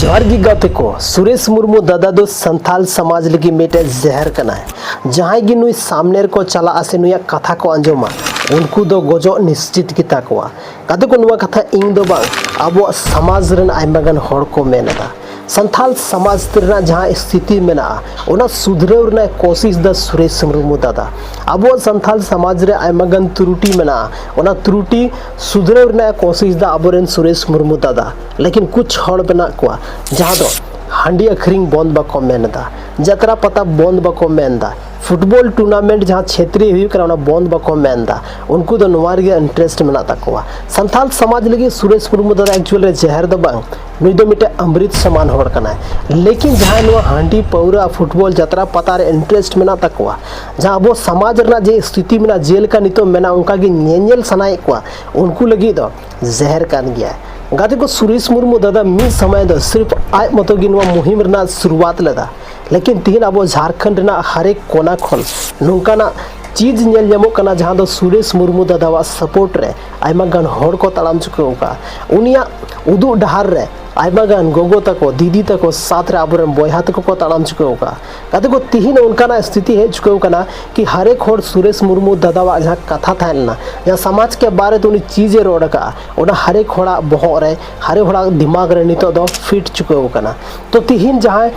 जोहार गी गाते को सुरेश मुर्मू दादा दो संथाल समाज लगी मेटे जहर कना है जहां गी नुई सामने को चला आसे नुया कथा को अंजोमा उनको दो गोजो निश्चित गिता कोआ गाते को नुआ कथा इंग दो बांग अब समाज रन आइमागन होड़ को मेनदा संथाल समाज तेरना जहां स्थिति मेना ओना सुधराव रना कोशिश द सुरेश मुर्मू दादा अब संथाल समाज रे आइमागन त्रुटि मेना ओना त्रुटि सुधराव रना कोशिश द अबोरेन सुरेश मुर्मू दादा लेकिन कुछ हड़ बना को जहां दो हांडी अखरिंग बंद बको मेनदा जतरा पता बंद बको मेनदा फुटबॉल टूर्नामेंट जहाँ क्षेत्रीय हुई करना बंद बको मेनदा उनको दो नोवार गे इंटरेस्ट मेना तकवा संथाल समाज लगी सुरेश मुर्मू दादा एक्चुअल जहर दो बांग नुई दो मिटे अमृत समान होड़ कना है लेकिन जहाँ नुआ हांडी पौरा फुटबॉल जतरा पता रे इंटरेस्ट मेना तकवा जहाँ अब समाज रना जे स्थिति मेना जेल का नितो मेना उनका गे नेल सनाए को उनको लगी दो जहर कान गया गाते को सुरेश मुर्मू दादा मी समय दो सिर्फ आज मतो गी नुआ मुहिम रना शुरुआत लेदा लेकिन तीन अब झारखंड रना हरेक कोना खन नोंकाना चीज नेल जमो कना जहां दो सुरेश मुर्मू दादा सपोर्ट रे आइमा गान होड़ को तलाम चुके का उनिया उदु डहार रे आइमा गान गोगो तको दीदी तको साथ रे आबोरन बोयहा तको को तलाम चुके का कते को तिहिन उनका स्थिति है चुके कना कि हरेक होड़ सुरेश मुर्मू दादा जहां कथा थाना जहां समाज के बारे तो उनी चीजें रोड का ओना हरेक होड़ा बहो रे हरेक होड़ा दिमाग रे नितो दो फिट चुके कना तो तिहिन जहां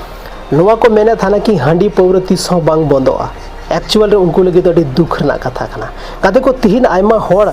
नोवा को मेने थाना कि हांडी पौर तीस बांग बंदोआ एक्चुअल रे उनको लगे तो दुख रना कथा खाना कते को तिहिन आइमा होड़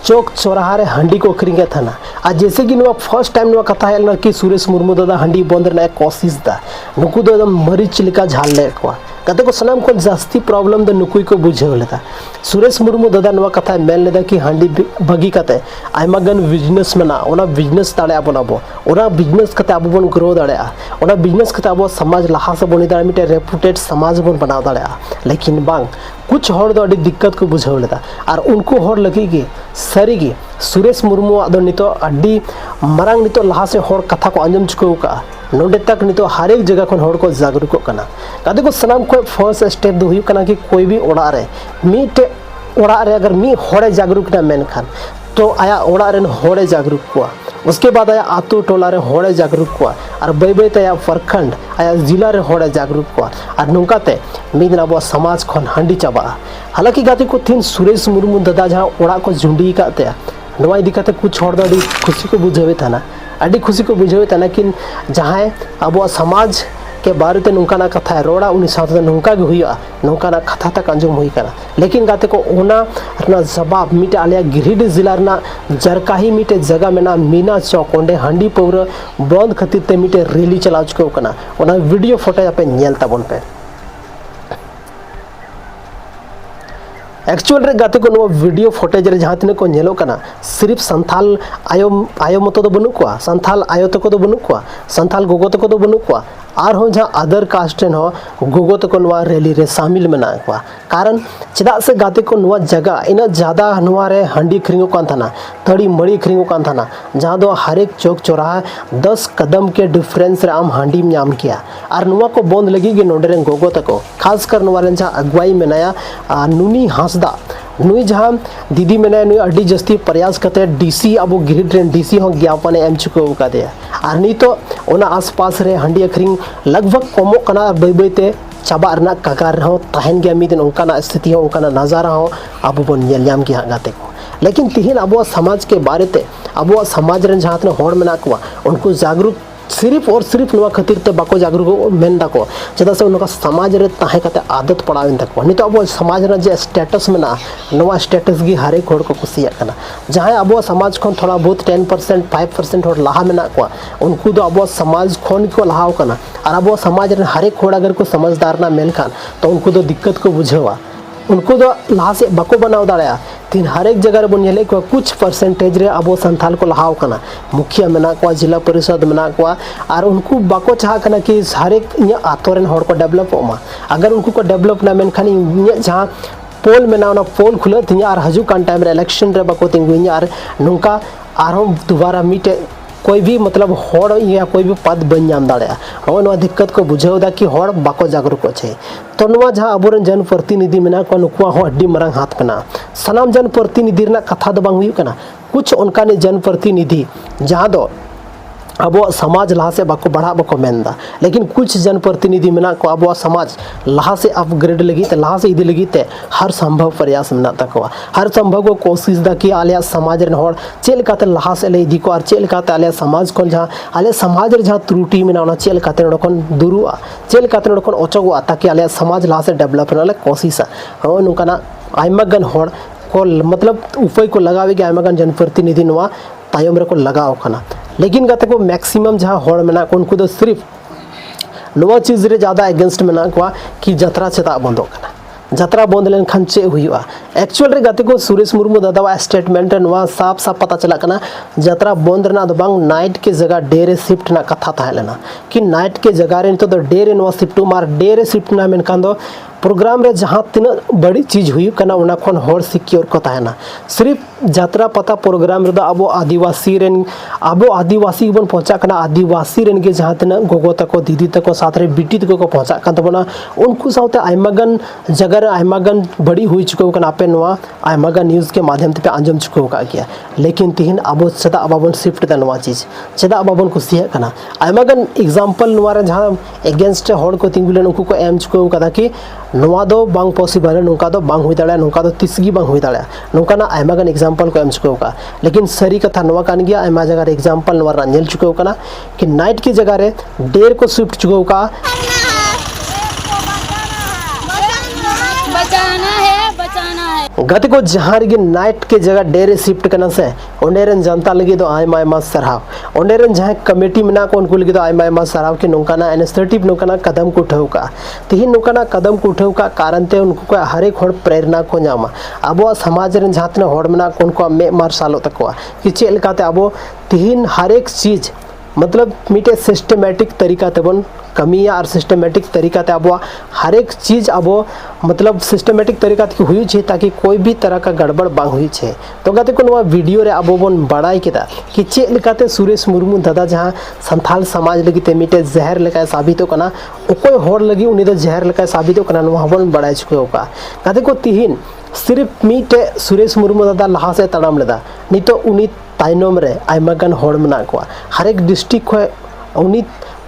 चौक चौराहा रे हांडी को अखरिंग थाना आज जैसे कि नुआ फर्स्ट टाइम नुआ कथा है कि सुरेश मुर्मू दादा हांडी बंद रना कोशिश दा नुकु दो एकदम मरीच लिका झाल ले को कते को सनाम को जास्ती प्रॉब्लम दो नुकुई को बुझे लेता सुरेश मुर्मू दादा नुआ कथा मेन लेदा कि हांडी बगी कते आइमा गन बिजनेस मेना ओना बिजनेस ताड़े बनाबो ओना बिजनेस कते अब बन ग्रो दाड़ेया ओना बिजनेस कते अब समाज लहा से बनी दाड़े मिटे रेपुटेड समाज बन बनाव दाड़ेया लेकिन बांग कुछ होड़ दो अड़ी दिक्कत को बुझाव लेदा और उनको होड़ लगी कि सारी गी सुरेश मुर्मू आदो नितो अड़ी मरांग नितो लहा से होड़ कथा को अंजम चुके का नोडे तक नितो हर एक जगह खन होड़ को जागरूक करना कदे को सनाम को फर्स्ट स्टेप दो हुई करना कि कोई भी ओड़ा रे मीटे ओड़ा रे अगर मी होड़े जागरूक ना मेन खान तो आया ओड़ा रे होड़े जागरूक को उसके बाद आया आतु टोला रे होड़े जागरूक को और बै बै आया प्रखंड आया जिला रे होड़े जागरूक को और नौकाते मीद अब समाज खन हांडी चाबा हालांकि गाते को थीन सुरेश मुर्मू दादा जहाँ ओड़ा को झुंडी काते नवा इदी काते कुछ होड़ दो खुशी को बुझावे थाना अड़ी खुशी को बुझावे थाना कि जहाँ अब समाज के बारे ते नौकाना कथा रोड़ा उनी साथ नौका गे हुआ नौकाना कथा तक अंजम हुई करा लेकिन गाते को ओना रना जवाब मिटे आलिया गिरिडीह जिला रना जरकाही मिटे जगह मेना मीना चौक ओंडे हांडी पौर बंद खातिर ते मिटे रैली चला चुके कना ओना वीडियो फोटो आपे नेल ताबन पे एक्चुअल रे गाते को नो वीडियो फुटेज रे जहां तिने को नेलो कना सिर्फ संथाल आयो मतो दो बनु को संथाल आयो तको दो बनु को संथाल गोगो तको दो बनु को आर हो जहां अदर कास्ट रेन हो गोगो तको नवा रैली रे शामिल मेना को कारण चदा से गाते को नवा जगह इना ज्यादा नवा रे हांडी खरिंगो कान थाना थड़ी मड़ी खरिंगो कान थाना जहां दो हर एक चौक चौराहा 10 कदम के डिफरेंस रे आम हांडी नाम किया और नवा को बंद लगी गे नोडे रे गोगो तको खास कर नवा रे जहां अगुवाई मेनाया नुनी हांसदा नुई जहाँ दीदी मैंने नुई अड्डी जस्ती प्रयास करते डीसी अब गिरिडीह डीसी हो ज्ञापन एम चुके का दे और नहीं तो ओना आसपास रे हांडी अखरिंग लगभग कमो कना बै बैते चाबा रना कगार हो तहन गया मिदन उनका स्थिति हो उनका नजारा हो अब बन नेलयाम की गाते को लेकिन तिहिन अब समाज के बारे ते अब समाज रे जहाँ तने होड़ मेना को उनको जागरूक सिर्फ और सिर्फ नवा खातिर ते बाको जागरूक मेन दाको चदा से उनका समाज रे ताहे कते आदत पड़ावेन तको नितो अब समाज रे जे स्टेटस मेना नवा स्टेटस गी हरे खोड़ को कुसिया कना जहां अब समाज खन थोड़ा बहुत 10% 5% और लाहा मेना को उनको दो अब समाज खन को लाहाव कना और अब समाज रे हरे खोड़ अगर को समझदार ना मेन खान तो उनको तो दिक्कत को बुझेवा उनको तो लाहा से बाको बनाव दाड़या तीन हर एक जगह बन हेले को कुछ परसेंटेज रे अब संथाल को लहाव कना मुखिया मेना को जिला परिषद मेना को और उनको बाको चाह कना कि हर एक आतो रेन होड़ को डेवलप होमा अगर उनको को डेवलप ना मेन खानी जहाँ पोल मेना ना पोल खुले थिया और हजू कान टाइम रे इलेक्शन रे बाको तिंगु और नोंका और हम दोबारा मीटे कोई भी मतलब होड़ या कोई भी पद बन नाम दाड़ेया हो दिक्कत को बुझेदा कि होड़ बाको जागरूक अच्छे तो नवा जहाँ अबोरन जन प्रतिनिधि मेना को नुकुआ हो अड्डी मरंग हाथ कना सनाम जन प्रतिनिधि रना कथा दो बांग हुई कना कुछ उनका ने जन प्रतिनिधि जहाँ दो अब समाज लहा से बाको बढ़ा बाको मेनदा, लेकिन कुछ जनप्रतिनिधि मेना को अब समाज लहा से अपग्रेड लगी लहा से इदी लगी हर संभव प्रयास मेना तकवा, हर संभव को कोशिश दा कि आलिया समाज रन होड़ चेल लेकाते लहा से ले इदी को और चेल लेकाते आलिया समाज को जहाँ आलिया समाज रे जहाँ त्रुटि मेना ओना चेल लेकाते नोडकोन दुरुआ चेल लेकाते नोडकोन ओचोगवा ताकि आलिया समाज लहा से डेवलप नाले कोशिश हो नुकाना आयमा गन होड़ को मतलब उपाय को लगावे कि आयमा गन जनप्रतिनिधि नवा तायम रे को लगाओ खाना, लेकिन गाते को मैक्सिमम जहाँ होड़ मेना को उनको तो सिर्फ नवा चीज़ रे ज़्यादा एगेंस्ट मेना को कि जतरा चेता बंदो खाना, जतरा बंद लेन खान चे हुआ एक्चुअल रे गाते को सुरेश मुर्मू दादा स्टेटमेंट नवा साफ साफ पता चला कना जतरा बंद रना दो बांग नाइट के जगह डे रे शिफ्ट ना कथा था लेना कि नाइट के जगह रे तो डे रे नवा शिफ्ट मार डे रे शिफ्ट ना मेन कान दो प्रोग्राम रे जहाँ तीन बड़ी चीज़ हुई कना उना खन होड़ सिक्योर को ताहेना सिर्फ जात्रा पता प्रोग्राम रे अब आदिवासी रेन अब आदिवासी बन पहुँचा कना आदिवासी रेन के जहाँ तीन गोगो तको दीदी तको साथ रे बिटी तको को पहुँचा कान तबना उनको साथ आयमागन जगह आयमागन बड़ी हुई चुके कना आपे नवा आयमागन न्यूज़ के माध्यम ते पे आंजम चुके का गया, लेकिन तीन अब चेदा अब शिफ्ट दा नवा चीज़ चेदा अब कुसिया कना आयमागन एग्जाम्पल नवा रे जहाँ एगेंस्ट होड़ को तिंगुलेन उनको को एम चुके कदा कि नवा दो बांग पॉसिबल है नुका दो बांग हुई दाड़ा नुका दो तिसगी बांग हुई दाड़ा नुका ना आयमा गन एग्जाम्पल को एम चुके का, लेकिन सरी कथा नवा कान गया आयमा जगह एग्जाम्पल नवा रंजल चुके का ना कि नाइट की जगह रे डेर को शिफ्ट चुके का गति को जहाँ रे नाइट के जगह डेरे शिफ्ट करना से ओंडेरन जनता लगी तो आयमा आयमा सराव ओंडेरन जहाँ कमेटी में ना को उनको लगी तो आयमा आयमा सराव कि नौकाना इनिशिएटिव नौकाना कदम को उठाव का तीन नौकाना कदम को उठाव का कारण ते उनको को हर एक होड़ प्रेरणा को नामा अब समाज रे जहाँ तीन होड़ में ना उनको मे मार्शालो तकवा कि चेल काते अब तीन हर एक चीज़ मतलब मीटे सिस्टमेटिक तरीका तेबन कमिया और सिस्टमेटिक तरीका ते अब हर एक चीज़ अब मतलब सिस्टमेटिक तरीका ते हुई छे ताकि कोई भी तरह का गड़बड़ बांग हुई छे तो गाते को नवा वीडियो रे अब बन बड़ाई केदा कि चे लेकाते सुरेश मुर्मू दादा जहाँ संथाल समाज लगी ते मीटे जहर लेका साबित कना कोई होड़ लगी उन्हीं तो जहर लेका साबित कना नवा बन बड़ाई चुके होगा गाते को तीन सिर्फ मीटे सुरेश मुर्मू दादा लहा से तड़ाम लेदा नहीं तो उन्हीं ताइनम रे आयमागन होड़ मेना को हर एक डिस्ट्रिक्ट को उन्हीं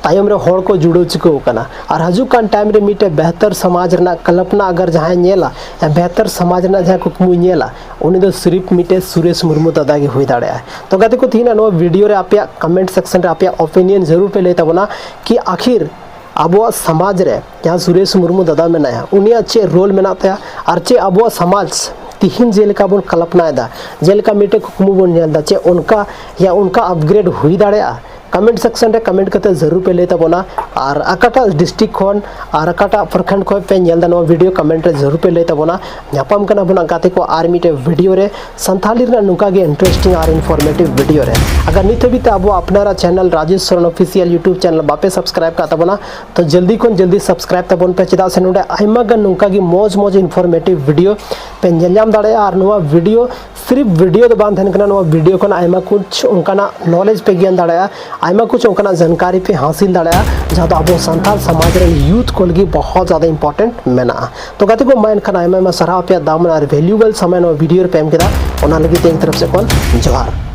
तायम रे होड़ को जुड़ो चुके कना और हजू कान टाइम रे मीटे बेहतर समाज रना कल्पना अगर जहाँ नेला या बेहतर समाज रना जहाँ कुकमु नेला उन्हीं तो सिर्फ मीटे सुरेश मुर्मू दादा की हुई दाड़ा तो गाते को तीन नो वीडियो रे आप कमेंट सेक्शन रे आप ओपिनियन जरूर पे लेता बना कि आखिर अब समाज रे जहाँ सुरेश मुर्मू दादा में नया उन्हें अच्छे रोल में नाता और चे अब समाज तीन जेलका बन कल्पना जेलका मीटे कुकमु बन नेलदा चे उनका या उनका अपग्रेड हुई दाड़ा कमेंट सेक्शन रे कमेंट करते जरूर पे लेता बोना और अकाटा डिस्ट्रिक्ट खन और अकाटा प्रखंड खन पे नेलदा नवा वीडियो कमेंट रे जरूर पे लेता बोना नापाम कना बोना गाते को आर मीटे वीडियो रे संथाली रे नुका गे इंटरेस्टिंग और इन्फॉर्मेटिव वीडियो रे अगर नित भी अब अपनारा channel Rajesh Soren official YouTube channel बापे सब्सक्राइब करता बोना तो जल्दी खन जल्दी सब्सक्राइब तबन पे चेदा से नोडे आइमा गन नुका गी मौज मौज इन्फॉर्मेटिव वीडियो पे नेलजाम दाड़े और नवा वीडियो सिर्फ वीडियो तो बांध कना नवा वीडियो खन आइमा कुछ उनका नॉलेज पे ज्ञान दाड़ा आइमा कुछ उनका जानकारी पे हासिल दाड़ा जहाँ तो अब संथाल समाज रे यूथ को लगी बहुत ज़्यादा इंपॉर्टेंट मेना तो गाते को मैं खाना आइमा सराह पे दामन और वैल्यूबल समय वीडियो पे एम केदा ओना लगी एक तरफ से कौन जोहार।